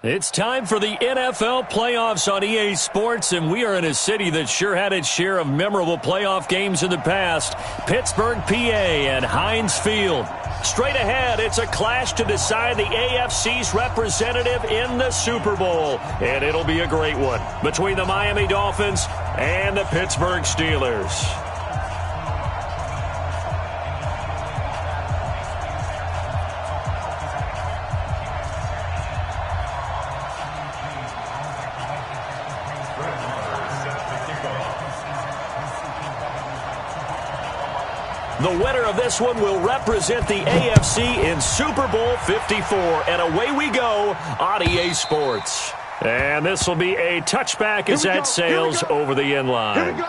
It's time for the NFL playoffs on EA Sports, and we are in a city that sure had its share of memorable playoff games in the past. Pittsburgh, PA, and Heinz Field. Straight ahead, it's a clash to decide the AFC's representative in the Super Bowl, and it'll be a great one between the Miami Dolphins and the Pittsburgh Steelers. The winner of this one will represent the AFC in Super Bowl 54. And away we go on EA Sports. And this will be a touchback as that sails over the end line.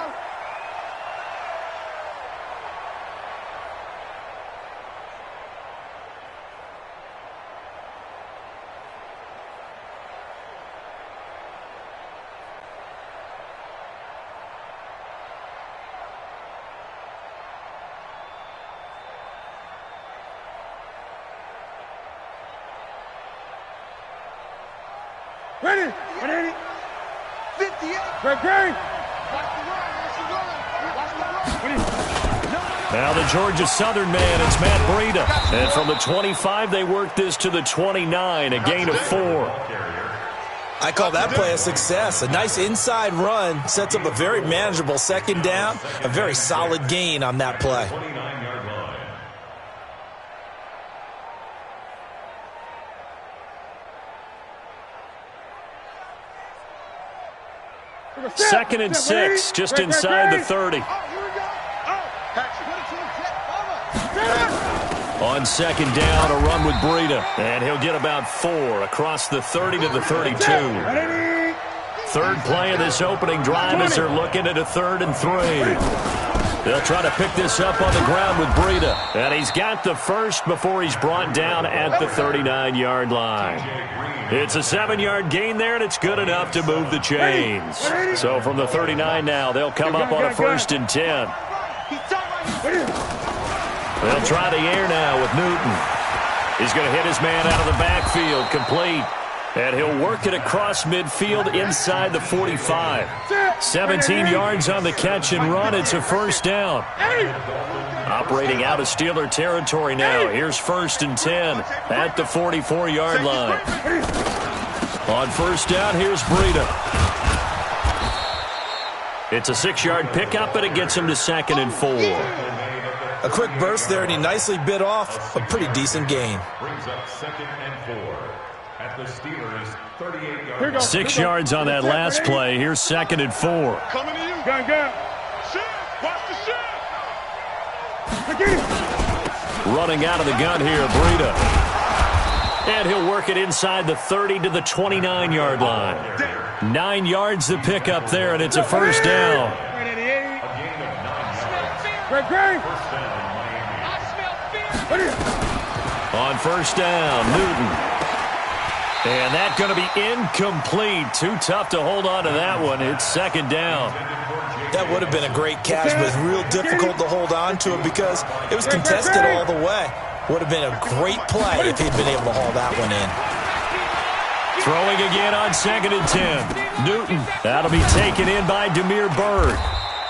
Ready? 58. Great. Now the Georgia Southern man, it's Matt Breida. And from the 25, they work this to the 29, a gain of 4. I call that play a success. A nice inside run sets up a very manageable second down. A very solid gain on that play. Second and 6, just inside the 30. On second down, a run with Breida. And he'll get about 4 across the 30 to the 32. Third play of this opening drive as they're looking at a 3rd and 3. They'll try to pick this up on the ground with Breida. And he's got the first before he's brought down at the 39-yard line. It's a 7-yard gain there, and it's good enough to move the chains. So from the 39 now, they'll come up on a 1st and 10. They'll try the air now with Newton. He's going to hit his man out of the backfield, complete. And he'll work it across midfield inside the 45. 17 yards on the catch and run. It's a 1st down. Operating out of Steeler territory now. Here's 1st and 10 at the 44-yard line. On 1st down, here's Breida. It's a 6-yard pickup, and it gets him to 2nd and 4. A quick burst there, and he nicely bit off a pretty decent gain. Brings up 2nd and 4 at the Steelers' 38-yard. 6 yards on that last play. Here's 2nd and 4. Coming to you. Gun. Shit. Watch the shit. Running out of the gun here, Breida. And he'll work it inside the 30 to the 29-yard line. 9 yards to pick up there, and it's a 1st down. Great. On 1st down, Newton. And that's going to be incomplete. Too tough to hold on to that one. It's 2nd down. That would have been a great catch, but it's real difficult to hold on to it because it was contested all the way. Would have been a great play if he'd been able to haul that one in. Throwing again on 2nd and 10. Newton. That'll be taken in by Demir Bird.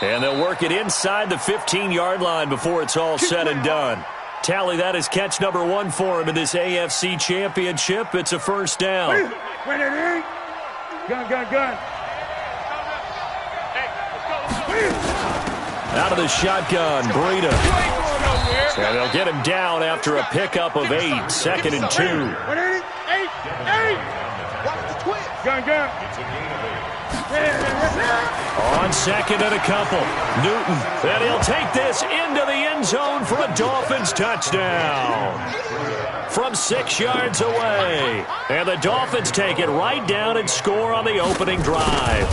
And they'll work it inside the 15-yard line before it's all said and done. Tally, that is catch number 1 for him in this AFC Championship. It's a 1st down. Gun. Out of the shotgun, Breida. And they'll get him down after a pickup of 8. 2nd and 2. Gun. On 2nd and a couple. Newton. And he'll take this into the end zone for a Dolphins touchdown. From 6 yards away. And the Dolphins take it right down and score on the opening drive.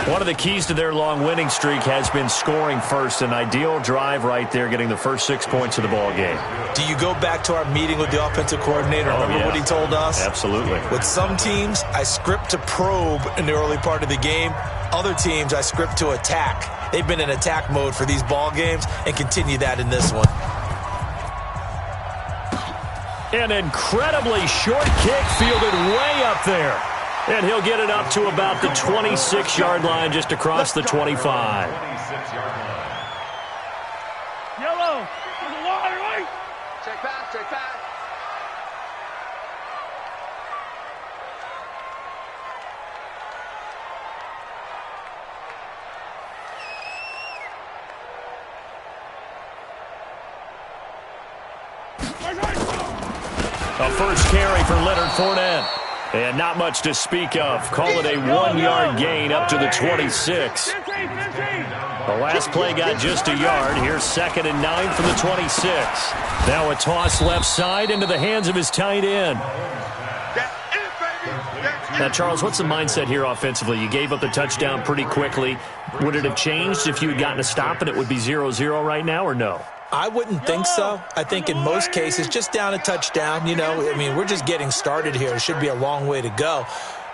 One of the keys to their long winning streak has been scoring first. An ideal drive right there, getting the first 6 points of the ball game. Do you go back to our meeting with the offensive coordinator? Remember what he told us? Absolutely. With some teams, I script to probe in the early part of the game. Other teams, I script to attack. They've been in attack mode for these ball games and continue that in this one. An incredibly short kick fielded way up there. And he'll get it up to about the 26-yard line just across the 25. Yellow. Right. Check pass, check pass. A first carry for Leonard Fournette. And not much to speak of. Call it a 1-yard gain up to the 26. The last play got just a yard. Here's 2nd and 9 from the 26. Now a toss left side into the hands of his tight end. Now, Charles, what's the mindset here offensively? You gave up the touchdown pretty quickly. Would it have changed if you had gotten a stop and it would be 0-0 right now, or no? I wouldn't think so. I think in most cases, just down a touchdown, we're just getting started here. It should be a long way to go.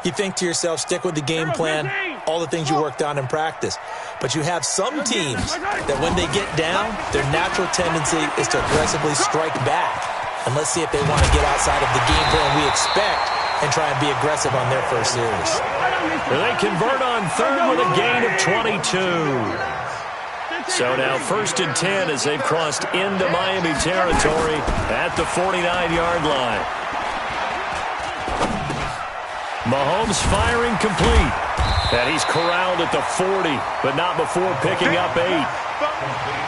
You think to yourself, stick with the game plan, all the things you worked on in practice. But you have some teams that when they get down, their natural tendency is to aggressively strike back. And let's see if they want to get outside of the game plan we expect and try and be aggressive on their first series. They convert on third with a gain of 22. So now 1st and 10 as they've crossed into Miami territory at the 49-yard line. Mahomes firing complete. And he's corralled at the 40, but not before picking up 8.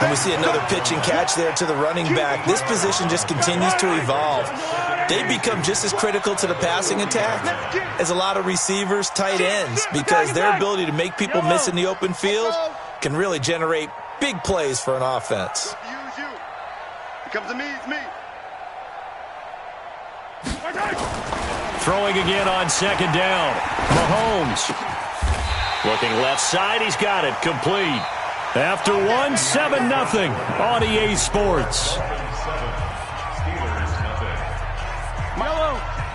And we see another pitch and catch there to the running back. This position just continues to evolve. They become just as critical to the passing attack as a lot of receivers, tight ends, because their ability to make people miss in the open field can really generate big plays for an offense. Comes to me, it's me. Throwing again on 2nd down. Mahomes. Looking left side, he's got it. Complete. After 1, 7-0 on EA Sports.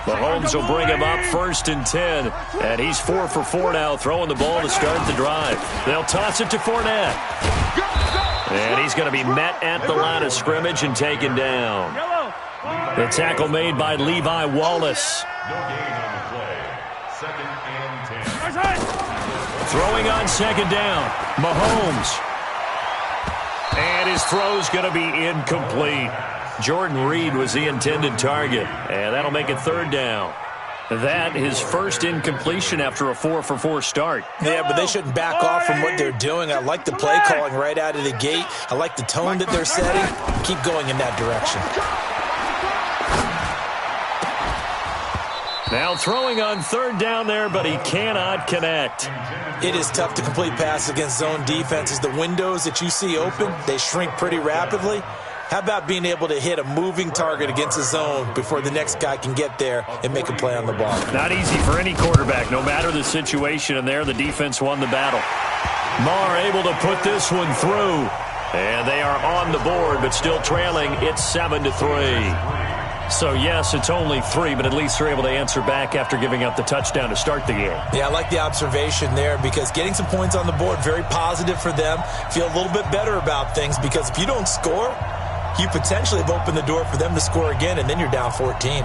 Mahomes will bring him up 1st and 10. And he's 4 for 4 now, throwing the ball to start the drive. They'll toss it to Fournette. And he's going to be met at the line of scrimmage and taken down. The tackle made by Levi Wallace. Throwing on 2nd down. Mahomes. And his throw's going to be incomplete. Jordan Reed was the intended target, and that'll make it 3rd down. That his first incompletion after a 4 for 4 start. Yeah, but they shouldn't back off from what they're doing. I like the play calling right out of the gate. I like the tone that they're setting. Keep going in that direction. Now throwing on 3rd down there, but he cannot connect. It is tough to complete passes against zone defenses. The windows that you see open, they shrink pretty rapidly. How about being able to hit a moving target against a zone before the next guy can get there and make a play on the ball? Not easy for any quarterback, no matter the situation, and there the defense won the battle. Marr able to put this one through, and they are on the board, but still trailing. It's 7-3. So, yes, it's only 3, but at least they're able to answer back after giving up the touchdown to start the game. Yeah, I like the observation there because getting some points on the board, very positive for them. Feel a little bit better about things because if you don't score, you potentially have opened the door for them to score again, and then you're down 14.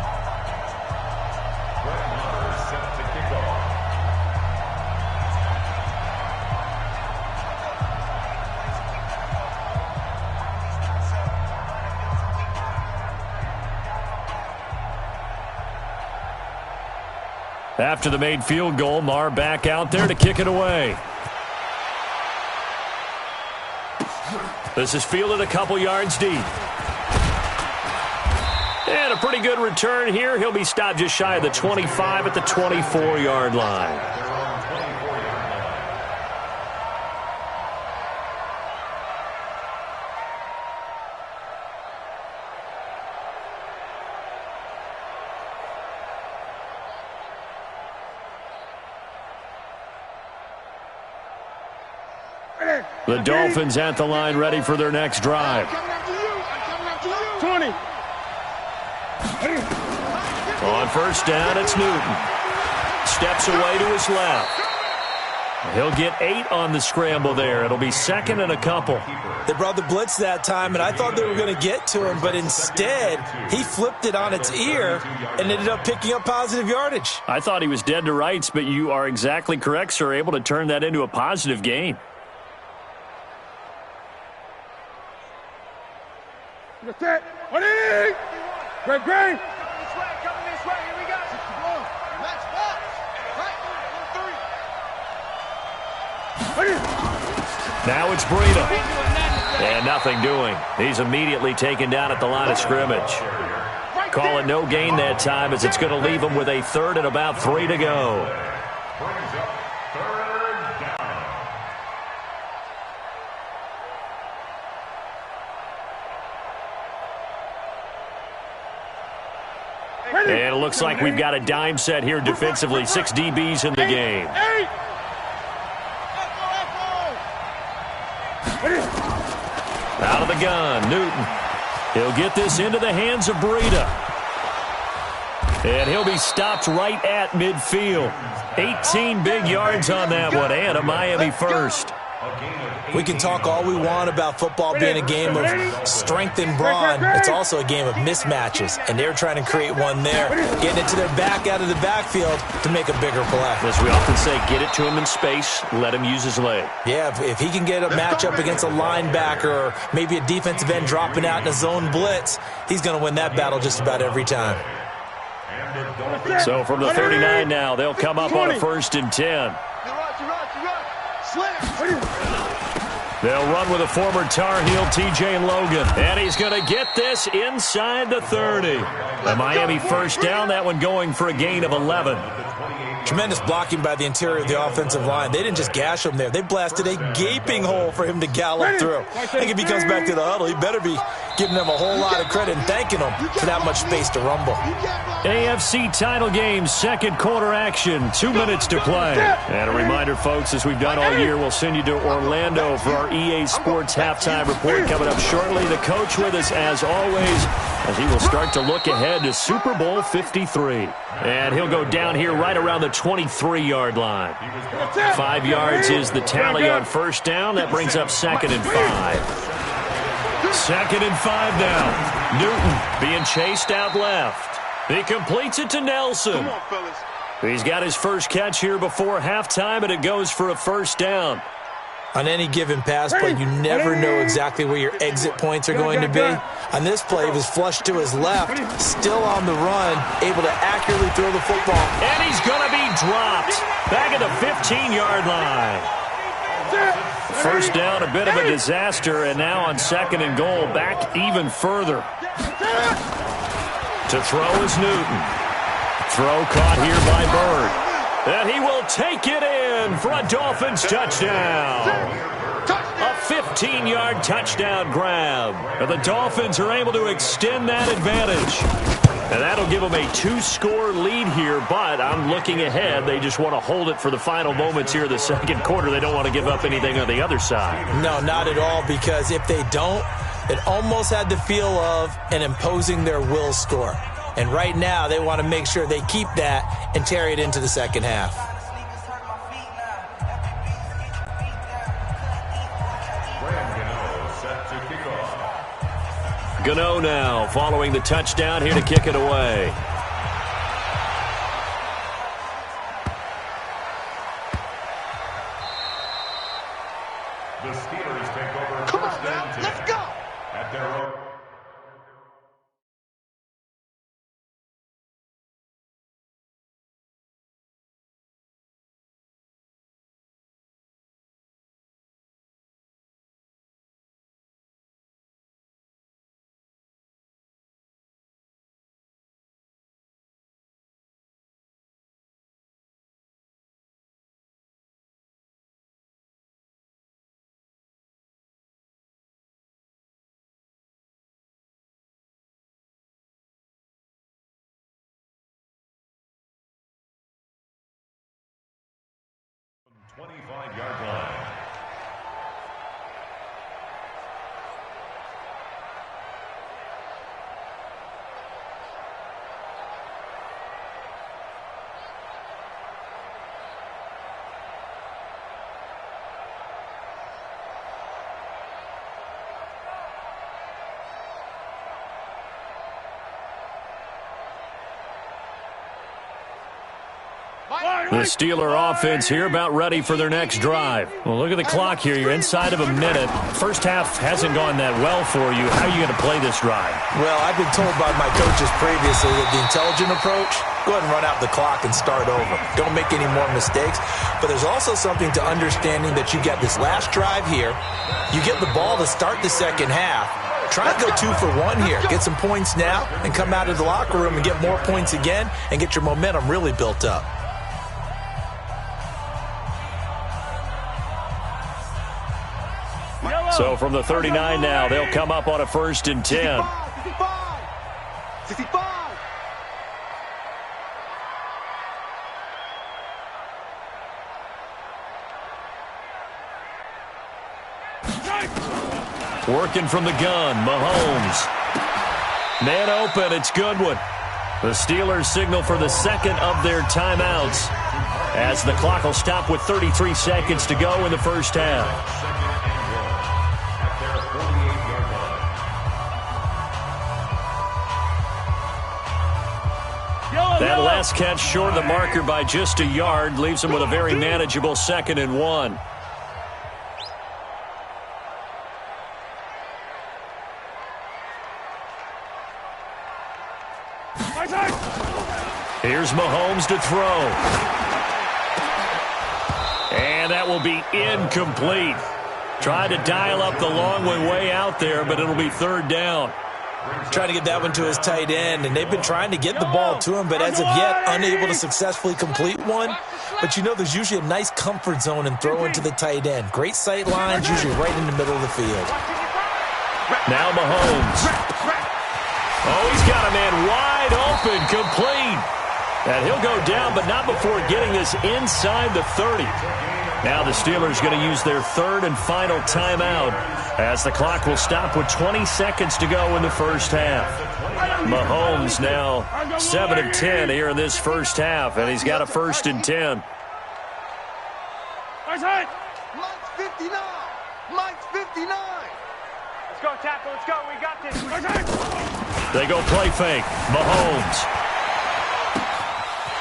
After the made field goal, Marr back out there to kick it away. This is fielded a couple yards deep. And a pretty good return here. He'll be stopped just shy of the 25 at the 24-yard line. The Dolphins at the line ready for their next drive. 20. On 1st down, it's Newton. Steps away to his left. He'll get 8 on the scramble there. It'll be second and a couple. They brought the blitz that time, and I thought they were going to get to him, but instead he flipped it on its ear and ended up picking up positive yardage. I thought he was dead to rights, but you are exactly correct, sir, able to turn that into a positive gain. That's it. What is it? Great, great. Coming this way. Here we go. Match box. Right. 1-3. Now it's Breida. And nothing doing. He's immediately taken down at the line of scrimmage. Call it no gain that time as it's going to leave him with a third and about 3 to go. Brings up third down. And it looks like we've got a dime set here defensively. 6 DBs in the game. Out of the gun, Newton. He'll get this into the hands of Breida. And he'll be stopped right at midfield. 18 big yards on that one, and a Miami first. We can talk all we want about football being a game of strength and brawn. It's also a game of mismatches, and they're trying to create one there, getting it to their back out of the backfield to make a bigger play. As we often say, get it to him in space, let him use his leg. Yeah, if he can get a matchup against a linebacker or maybe a defensive end dropping out in a zone blitz, he's going to win that battle just about every time. So from the 39 now, they'll come up on a 1st and 10. They'll run with a former Tar Heel, TJ Logan. And he's going to get this inside the 30. The Miami first down, that one going for a gain of 11. Tremendous blocking by the interior of the offensive line. They didn't just gash him there. They blasted a gaping hole for him to gallop through. I think if he comes back to the huddle, he better be giving them a whole lot of credit and thanking them for that much space to rumble. AFC title game, second quarter action, 2 minutes to play. And a reminder, folks, as we've done all year, we'll send you to Orlando for our EA Sports halftime report coming up shortly. The coach with us, as always, as he will start to look ahead to Super Bowl 53. And he'll go down here right around the 23-yard line. 5 yards is the tally on first down. That brings up 2nd and 5. 2nd and 5 now. Newton being chased out left. He completes it to Nelson. He's got his first catch here before halftime, and it goes for a first down. On any given pass play, you never know exactly where your exit points are going to be. On this play, he was flushed to his left, still on the run, able to accurately throw the football. And he's going to be dropped back at the 15-yard line. First down, a bit of a disaster, and now on 2nd and goal, back even further. To throw is Newton. Throw caught here by Bird. And he will take it in for a Dolphins touchdown. A 15-yard touchdown grab. And the Dolphins are able to extend that advantage. And that'll give them a 2-score lead here, but I'm looking ahead. They just want to hold it for the final moments here of the second quarter. They don't want to give up anything on the other side. No, not at all, because if they don't, it almost had the feel of an imposing their will score. And right now, they want to make sure they keep that and carry it into the second half. Gano now following the touchdown here to kick it away. The Steelers take over. Come on now, let's go. At their own The Steeler offense here about ready for their next drive. Well, look at the clock here. You're inside of a minute. First half hasn't gone that well for you. How are you going to play this drive? Well, I've been told by my coaches previously that the intelligent approach, go ahead and run out the clock and start over. Don't make any more mistakes. But there's also something to understanding that you get this last drive here. You get the ball to start the second half. Try to go 2 for 1 here. Get some points now and come out of the locker room and get more points again and get your momentum really built up. So from the 39 now, they'll come up on a 1st and 10. 65. Working from the gun, Mahomes. Man open, it's Goodwin. The Steelers signal for the second of their timeouts as the clock will stop with 33 seconds to go in the first half. That last catch short of the marker by just a yard leaves him with a very manageable 2nd and 1. Here's Mahomes to throw. And that will be incomplete. Tried to dial up the long way out there, but it'll be 3rd down. Trying to get that one to his tight end, and they've been trying to get the ball to him, but as of yet, unable to successfully complete one. But you know there's usually a nice comfort zone in throwing to the tight end. Great sight lines, usually right in the middle of the field. Now Mahomes. Oh, he's got a man wide open, complete. And he'll go down, but not before getting this inside the 30. Now the Steelers going to use their 3rd and final timeout as the clock will stop with 20 seconds to go in the first half. Mahomes now 7 of 10 here in this first half, and he's got a 1st and 10. Mike's 59. Mike's 59. Let's go, tackle. Let's go. We got this. They go play fake. Mahomes.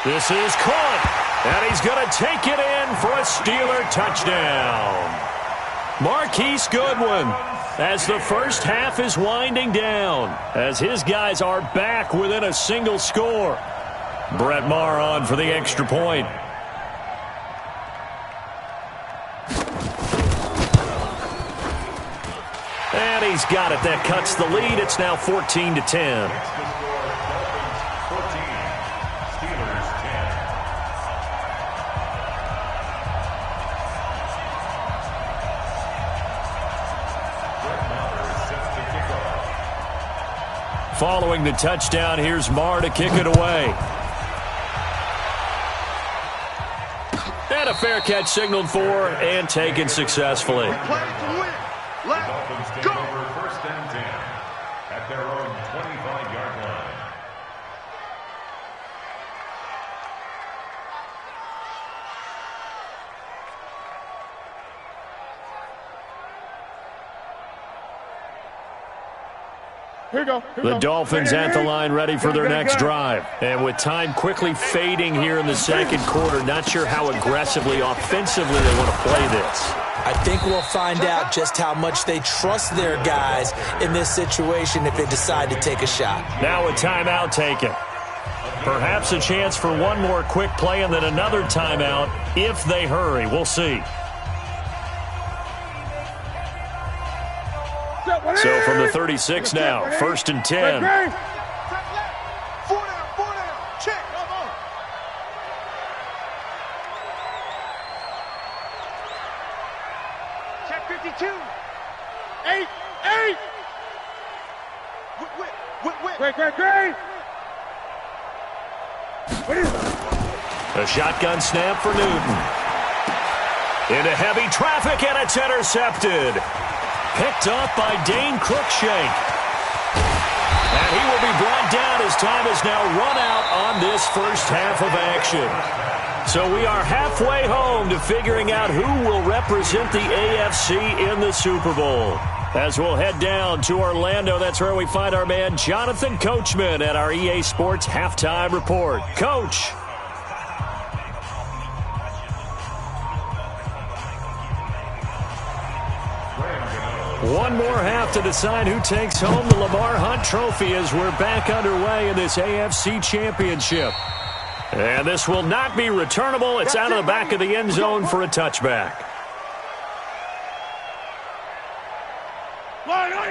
This is caught, and he's going to take it in for a Steeler touchdown. Marquise Goodwin, as the first half is winding down, as his guys are back within a single score. Brett Maher on for the extra point. And he's got it. That cuts the lead. It's now 14-10. Following the touchdown, here's Maher to kick it away. And a fair catch signaled for and taken successfully. Dolphins take over 1st and 10 at their own 25-yard line. The Dolphins at the line ready for their next drive. And with time quickly fading here in the second quarter, not sure how aggressively, offensively they want to play this. I think we'll find out just how much they trust their guys in this situation if they decide to take a shot. Now a timeout taken. Perhaps a chance for one more quick play and then another timeout if they hurry. We'll see. So from the 36 now, 1st and 10. 4 down, check. Check 52. 8. Great. A shotgun snap for Newton. Into heavy traffic, and it's intercepted. Picked up by Dane Cruikshank. And he will be brought down as time has now run out on this first half of action. So we are halfway home to figuring out who will represent the AFC in the Super Bowl. As we'll head down to Orlando, that's where we find our man Jonathan Coachman at our EA Sports Halftime Report. Coach. One more half to decide who takes home the Lamar Hunt Trophy as we're back underway in this AFC Championship. And this will not be returnable. It's out of the back of the end zone for a touchback.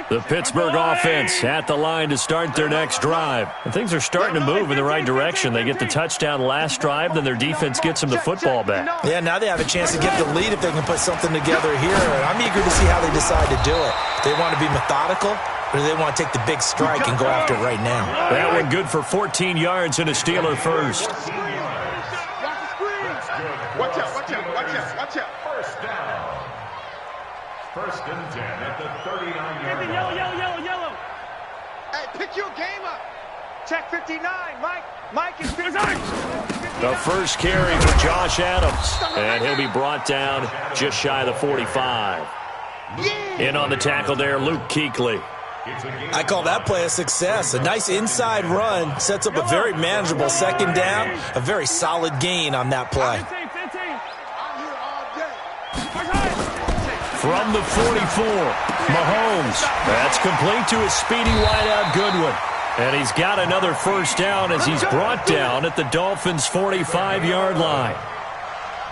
The Pittsburgh offense at the line to start their next drive. And things are starting to move in the right direction. They get the touchdown last drive, then their defense gets them the football back. Yeah, now they have a chance to get the lead if they can put something together here. I'm eager to see how they decide to do it. They want to be methodical, or do they want to take the big strike and go after it right now? That one good for 14 yards and a Steeler first. Watch out, watch out, watch out, watch out. First down. First and 10 at the 39-yard line. Yellow. Hey, pick your game up. Check 59, Mike is 59. The first carry for Josh Adams, and he'll be brought down just shy of the 45. In on the tackle there, Luke Kuechly. I call that play a success. A nice inside run sets up a very manageable second down, a very solid gain on that play. From the 44, Mahomes. That's complete to his speedy wideout Goodwin. And he's got another first down as he's brought down at the Dolphins' 45-yard line.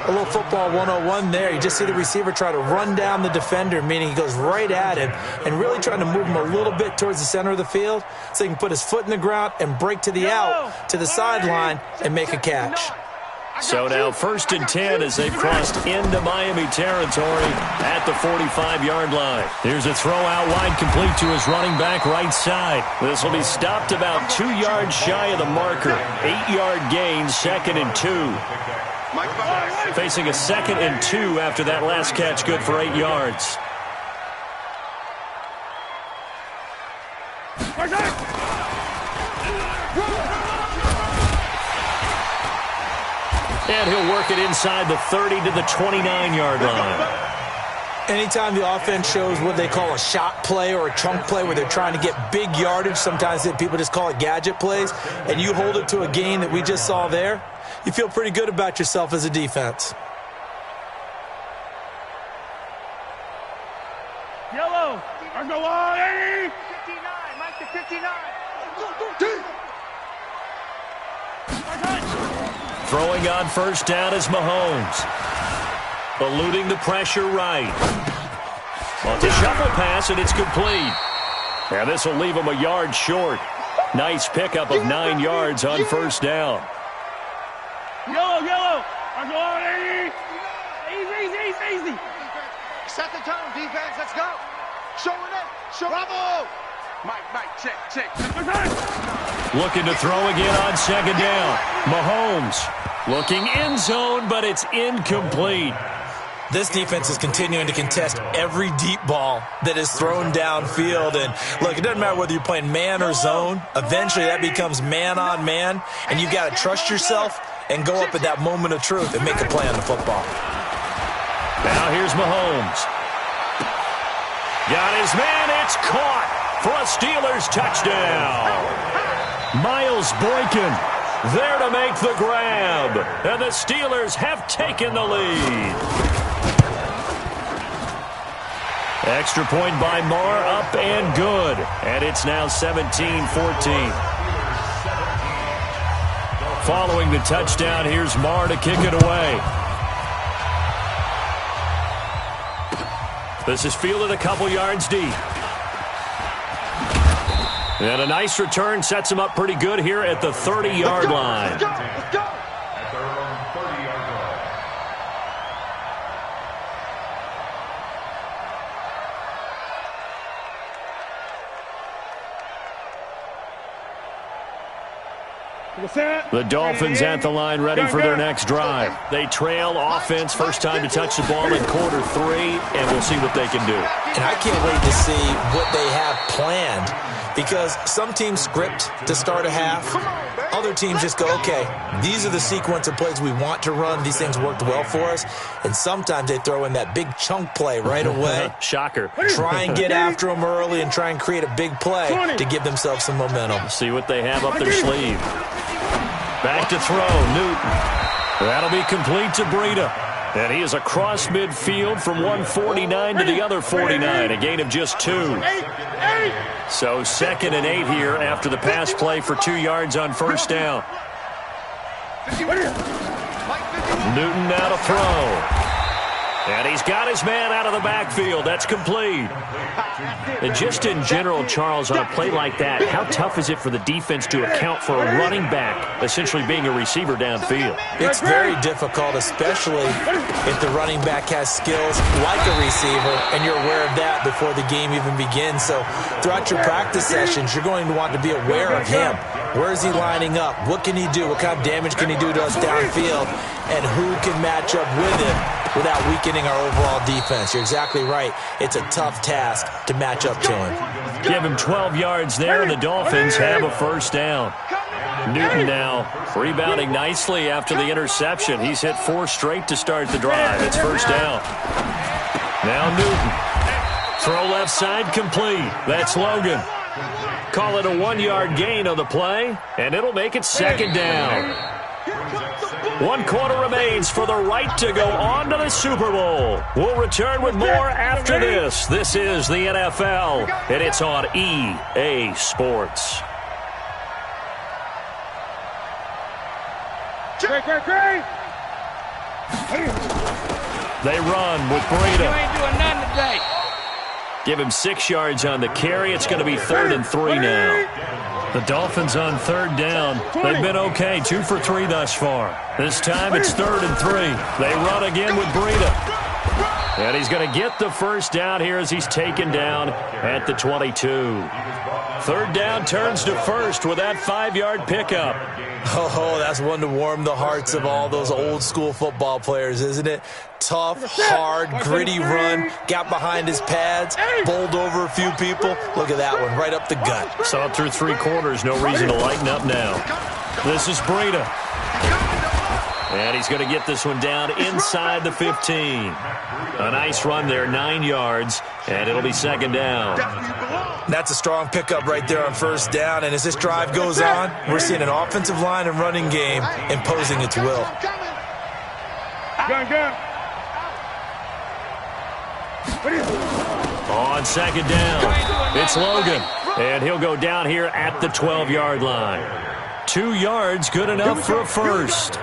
A little football 101 there. You just see the receiver try to run down the defender, meaning he goes right at him and really trying to move him a little bit towards the center of the field so he can put his foot in the ground and break to the out, to the sideline, and make a catch. So now 1st and 10 as they've crossed into Miami territory at the 45-yard line. Here's a throw out wide complete to his running back right side. This will be stopped about 2 yards shy of the marker. 8-yard gain, 2nd and 2. Facing a 2nd and 2 after that last catch, good for 8 yards. And he'll work it inside the 30 to the 29-yard line. Anytime the offense shows what they call a shot play or a chunk play where they're trying to get big yardage, sometimes people just call it gadget plays, and you hold it to a gain that we just saw there, you feel pretty good about yourself as a defense. Yellow. Let's go on, 80. 59, Mike to 59. Throwing on first down is Mahomes. Eluding the pressure right. On the shuffle pass, and it's complete. And this will leave him a yard short. Nice pickup of 9 yards on first down. Yellow. Let's go on, 80. Easy. Set the tone, defense. Let's go. Showing it. Bravo. Mike, check. Looking to throw again on second down. Mahomes looking end zone, but it's incomplete. This defense is continuing to contest every deep ball that is thrown downfield. And look, it doesn't matter whether you're playing man or zone. Eventually that becomes man on man, and you've got to trust yourself and go up at that moment of truth and make a play on the football. Now here's Mahomes. Got his man. It's caught for a Steelers touchdown. Miles Boykin there to make the grab. And the Steelers have taken the lead. Extra point by Marr, up and good. And it's now 17-14. Following the touchdown, here's Marr to kick it away. This is fielded a couple yards deep. And a nice return sets him up pretty good here at the 30-yard line. Let's go. At their own 30-yard line. The Dolphins at the line ready for their next drive. They trail offense, first time to touch the ball in quarter 3, and we'll see what they can do. And I can't wait to see what they have planned, because some teams script to start a half. Other teams just go, okay, these are the sequence of plays we want to run. These things worked well for us. And sometimes they throw in that big chunk play right away. Shocker. Try and get after them early and try and create a big play to give themselves some momentum. See what they have up their sleeve. Back to throw, Newton. That'll be complete to Breida. And he is across midfield from 149 to the other 49, a gain of just 2. So 2nd and 8 here after the pass play for 2 yards on first down. Newton now to throw. And he's got his man out of the backfield. That's complete. And just in general, Charles, on a play like that, how tough is it for the defense to account for a running back essentially being a receiver downfield? It's very difficult, especially if the running back has skills like a receiver, and you're aware of that before the game even begins. So throughout your practice sessions, you're going to want to be aware of him. Where is he lining up? What can he do? What kind of damage can he do to us downfield? And who can match up with him without weakening our overall defense? You're exactly right. It's a tough task to match up to him. Give him 12 yards there, and the Dolphins have a first down. Newton now rebounding nicely after the interception. He's hit 4 straight to start the drive. It's first down. Now Newton. Throw left side complete. That's Logan. Call it a 1-yard gain on the play, and it'll make it 2nd down. 1 quarter remains for the right to go on to the Super Bowl. We'll return with more after this. This is the NFL, and it's on EA Sports. They run with Breida. You ain't doing nothing today. Give him 6 yards on the carry. It's going to be 3rd and 3 now. The Dolphins on 3rd down. They've been okay, 2 for 3 thus far. This time it's 3rd and 3. They run again with Breida. And he's going to get the first down here as he's taken down at the 22. 3rd down turns to 1st with that 5-yard pickup. Oh, that's one to warm the hearts of all those old-school football players, isn't it? Tough, hard, gritty run, got behind his pads, bowled over a few people. Look at that one, right up the gut. Saw it through 3 quarters, no reason to lighten up now. This is Breida. And he's going to get this one down inside the 15. A nice run there, 9 yards, and it'll be 2nd down. That's a strong pickup right there on first down, and as this drive goes on, we're seeing an offensive line and running game imposing its will. On 2nd down, it's Logan, and he'll go down here at the 12-yard line. 2 yards, good enough for a first.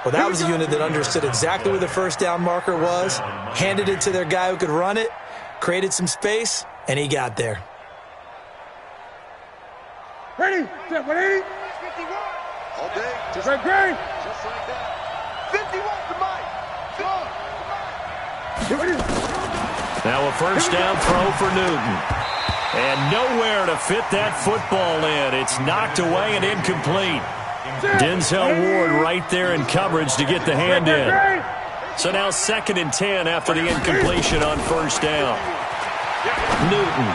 Well, that was a unit that understood exactly where the first down marker was, handed it to their guy who could run it, created some space, and he got there. Ready? Set 180. 51. All day. Just like that. Just like that. 51 to Mike. Now a first down throw for Newton. And nowhere to fit that football in. It's knocked away and incomplete. Denzel Ward right there in coverage to get the hand in. So now 2nd and 10 after the incompletion on first down. Newton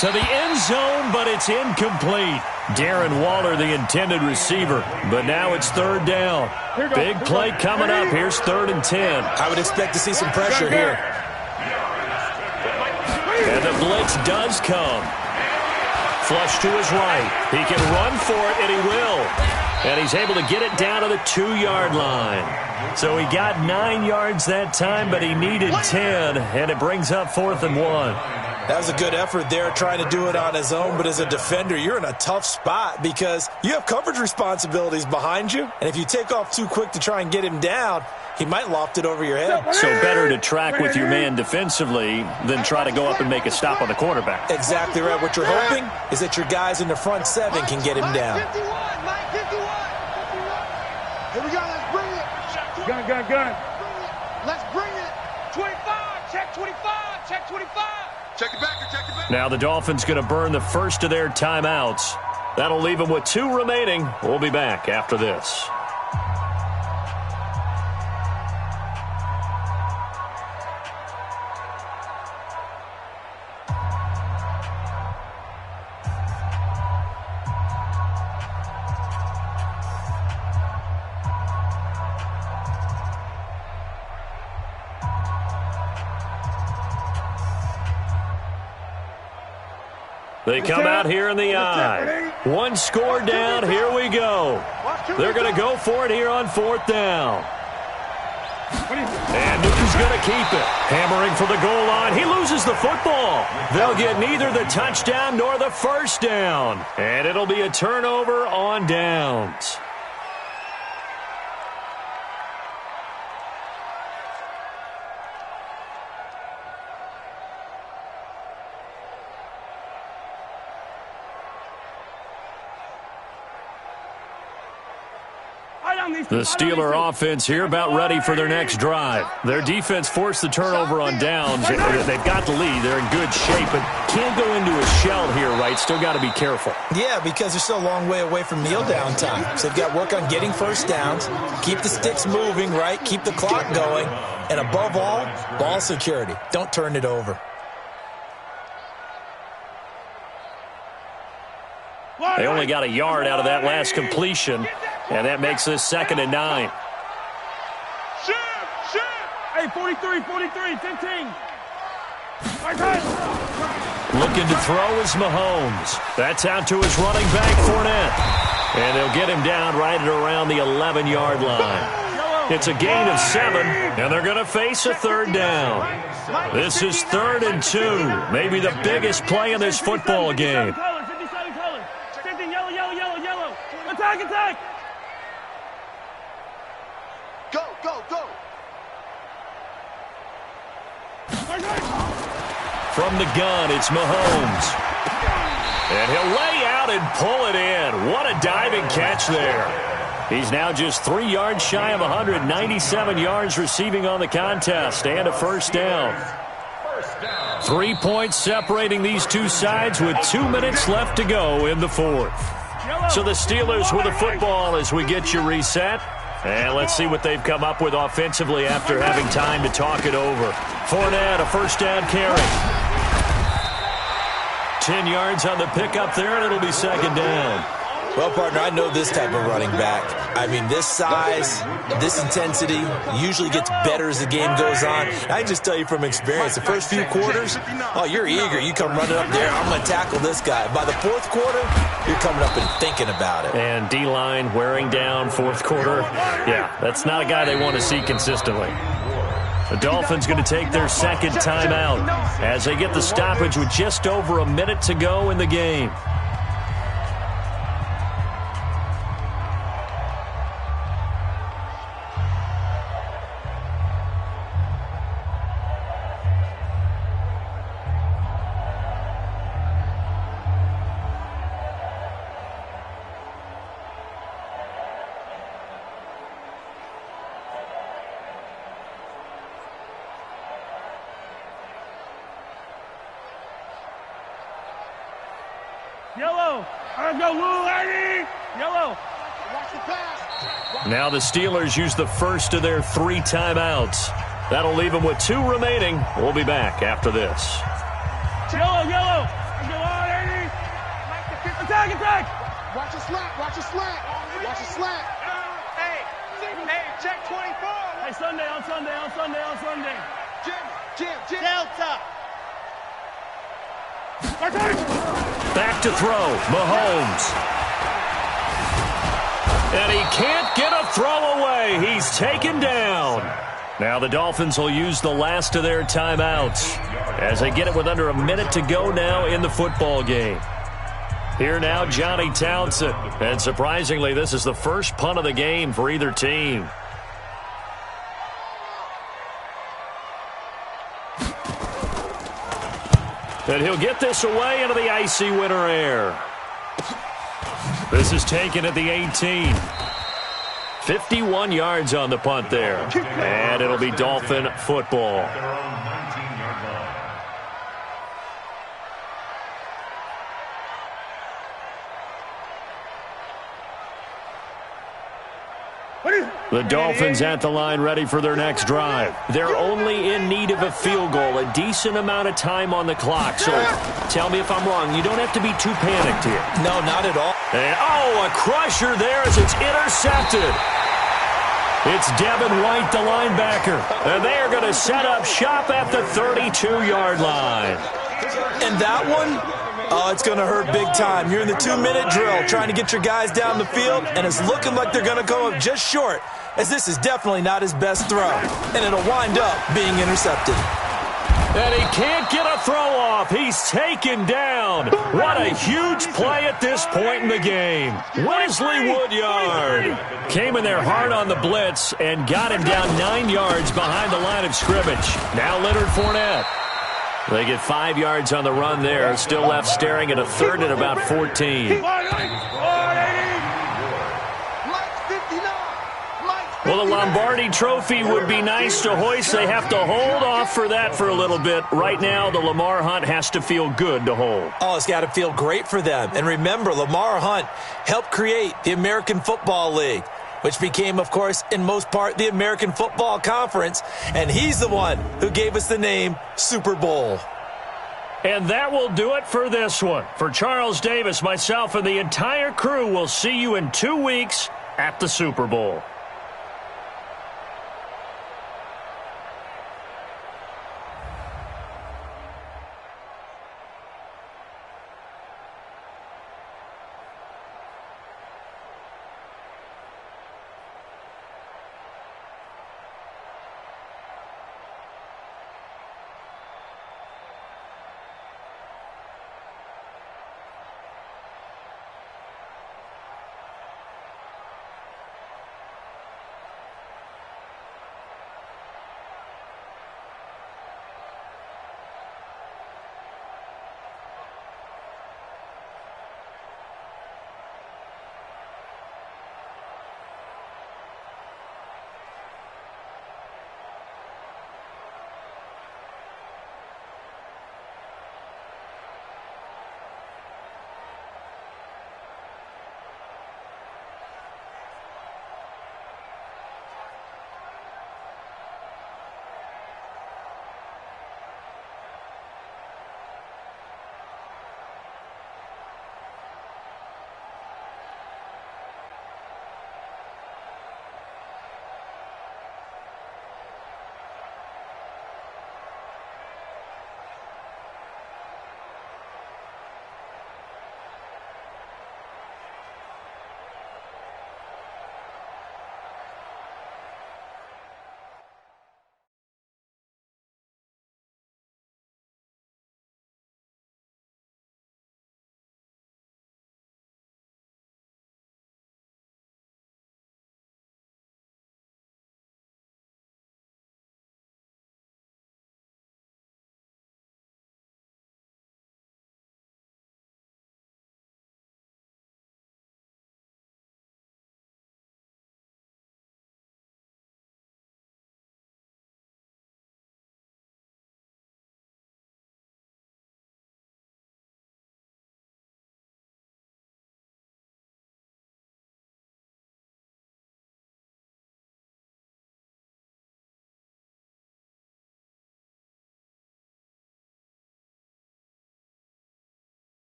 to the end zone, but it's incomplete. Darren Waller, the intended receiver, but now it's 3rd down. Big play coming up. Here's 3rd and 10. I would expect to see some pressure here. And the blitz does come. Flush to his right. He can run for it, and he will. And he's able to get it down to the 2-yard line. So he got 9 yards that time, but he needed 10, and it brings up 4th and 1. That was a good effort there, trying to do it on his own. But as a defender, you're in a tough spot because you have coverage responsibilities behind you. And if you take off too quick to try and get him down, he might loft it over your head. So better to track with your man defensively than try to go up and make a stop on the quarterback. Exactly right. What you're hoping is that your guys in the front 7 can get him down. Mike 51. Here we go. Let's bring it. Gun. Let's bring it. 25. Check 25. Check 25. Check it back. Check it back. Now the Dolphins going to burn the first of their timeouts. That'll leave them with 2 remaining. We'll be back after this. They come out here in the eye. 1 score down. Here we go. They're going to go for it here on 4th down. And Newton's going to keep it. Hammering for the goal line. He loses the football. They'll get neither the touchdown nor the first down. And it'll be a turnover on downs. The Steeler offense here about ready for their next drive. Their defense forced the turnover on downs. They've got the lead. They're in good shape, but can't go into a shell here, right? Still got to be careful. Yeah, because they're still a long way away from kneel down time. So they've got to work on getting first downs, keep the sticks moving, right? Keep the clock going, and above all, ball security. Don't turn it over. They only got a yard out of that last completion, and that makes this 2nd and 9. Hey, 43, 15. Looking to throw is Mahomes. That's out to his running back, Fournette. And they'll get him down right at around the 11-yard line. It's a gain of 7, and they're going to face a 3rd down. This is 3rd and 2, maybe the biggest play in this football game. Attack! Go! From the gun, it's Mahomes. And he'll lay out and pull it in. What a diving catch there. He's now just 3 yards shy of 197 yards receiving on the contest and a first down. 3 points separating these two sides with 2 minutes left to go in the 4th. So the Steelers with the football as we get you reset. And let's see what they've come up with offensively after having time to talk it over. Fournette, a first down carry. 10 yards on the pickup there, and it'll be 2nd down. Well, partner, I know this type of running back. I mean, this size, this intensity usually gets better as the game goes on. I can just tell you from experience, the first few quarters, oh, you're eager. You come running up there, I'm going to tackle this guy. By the 4th quarter, you're coming up and thinking about it. And D-line wearing down 4th quarter. Yeah, that's not a guy they want to see consistently. The Dolphins going to take their 2nd timeout as they get the stoppage with just over a minute to go in the game. Yellow. Let's go, Lou, lady. Yellow. Watch the pass. Now the Steelers use the first of their 3 timeouts. That'll leave them with 2 remaining. We'll be back after this. Yellow. Let's go, lady. Attack. Watch the slant. Hey, check 24. Hey, Sunday. Jim. Delta. Back to throw, Mahomes. And he can't get a throw away. He's taken down. Now the Dolphins will use the last of their timeouts as they get it with under a minute to go now in the football game. Here now, Johnny Townsend. And surprisingly, this is the first punt of the game for either team. And he'll get this away into the icy winter air. This is taken at the 18. 51 yards on the punt there. And it'll be Dolphin football. The Dolphins at the line ready for their next drive. They're only in need of a field goal, a decent amount of time on the clock. So tell me if I'm wrong. You don't have to be too panicked here. No, not at all. And, a crusher there as it's intercepted. It's Devin White, the linebacker. And they are going to set up shop at the 32-yard line. And that one, it's going to hurt big time. You're in the 2-minute drill trying to get your guys down the field, and it's looking like they're going to go up just short. as this is definitely not his best throw, and it'll wind up being intercepted. And he can't get a throw off. He's taken down. What a huge play at this point in the game. Wesley Woodyard came in there hard on the blitz and got him down 9 yards behind the line of scrimmage. Now Leonard Fournette. They get 5 yards on the run there. Still left staring at a third and about 14. Well, the Lombardi Trophy would be nice to hoist. They have to hold off for that for a little bit. Right now, the Lamar Hunt has to feel good to hold. Oh, it's got to feel great for them. And remember, Lamar Hunt helped create the American Football League, which became, of course, in most part, the American Football Conference. And he's the one who gave us the name Super Bowl. And that will do it for this one. For Charles Davis, myself, and the entire crew, we'll see you in 2 weeks at the Super Bowl.